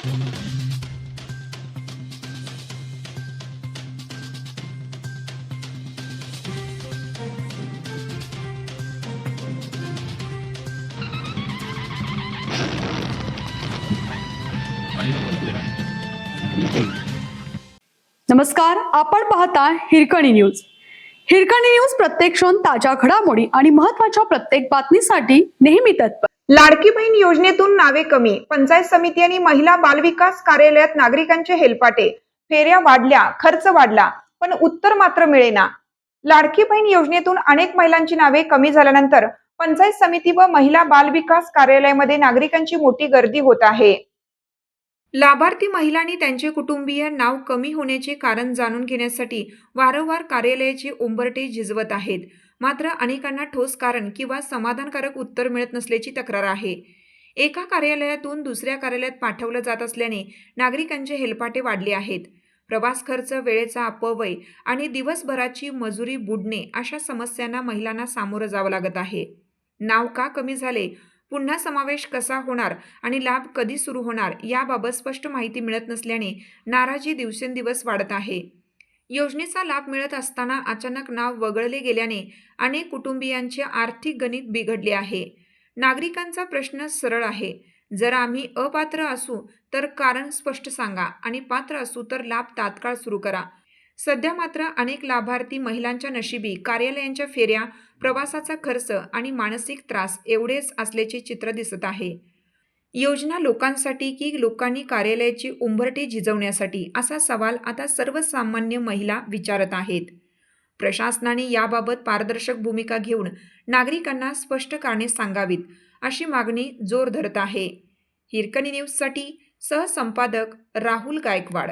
नमस्कार, आपण पाहता हिरकणी न्यूज. हिरकणी न्यूज प्रत्येक क्षण ताज्या घडामोडी आणि महत्त्वाच्या प्रत्येक बातमीसाठी नेहमी तत्पर. लाडकी बहीण योजनेतून नावे कमी. पंचायत समिती आणि महिला बालविकास कार्यालयात नागरिकांचे हेलपाटे. फेऱ्या वाढल्या, खर्च वाढला, पण उत्तर मात्र मिळेना. लाडकी बहीण योजनेतून अनेक महिलांची नावे कमी झाल्यानंतर पंचायत समिती व महिला बालविकास कार्यालयामध्ये नागरिकांची मोठी गर्दी होत आहे. लाभार्थी महिलांनी त्यांचे कुटुंबीय नाव कमी होण्याचे कारण जाणून घेण्यासाठी वारंवार कार्यालयाचे उंबरठे झिजवत आहेत. मात्र अनेकांना ठोस कारण किंवा समाधानकारक उत्तर मिळत नसल्याची तक्रार आहे. एका कार्यालयातून दुसऱ्या कार्यालयात पाठवलं जात असल्याने नागरिकांचे हेलपाटे वाढले आहेत. प्रवास खर्च, वेळेचा अपव्यय आणि दिवसभराची मजुरी बुडणे अशा समस्यांना महिलांना सामोरं जावं लागत आहे. नाव का कमी झाले, पुन्हा समावेश कसा होणार आणि लाभ कधी सुरू होणार याबाबत स्पष्ट माहिती मिळत नसल्याने नाराजी दिवसेंदिवस वाढत आहे. योजनेचा लाभ मिळत असताना अचानक नाव वगळले गेल्याने अनेक कुटुंबियांचे आर्थिक गणित बिघडले आहे. नागरिकांचा प्रश्न सरळ आहे, जर आम्ही अपात्र असू तर कारण स्पष्ट सांगा आणि पात्र असू तर लाभ तात्काळ सुरू करा. सध्या मात्र अनेक लाभार्थी महिलांच्या नशिबी कार्यालयांच्या फेऱ्या, प्रवासाचा खर्च आणि मानसिक त्रास एवढेच असल्याचे चित्र दिसत आहे. योजना लोकांसाठी की लोकांनी कार्यालयाची उंबरठे झिजवण्यासाठी असा सवाल आता सर्वसामान्य महिला विचारत आहेत. प्रशासनाने याबाबत पारदर्शक भूमिका घेऊन नागरिकांना स्पष्ट कारणे सांगावीत अशी मागणी जोर धरत आहे. हिरकणी न्यूजसाठी सहसंपादक राहुल गायकवाड.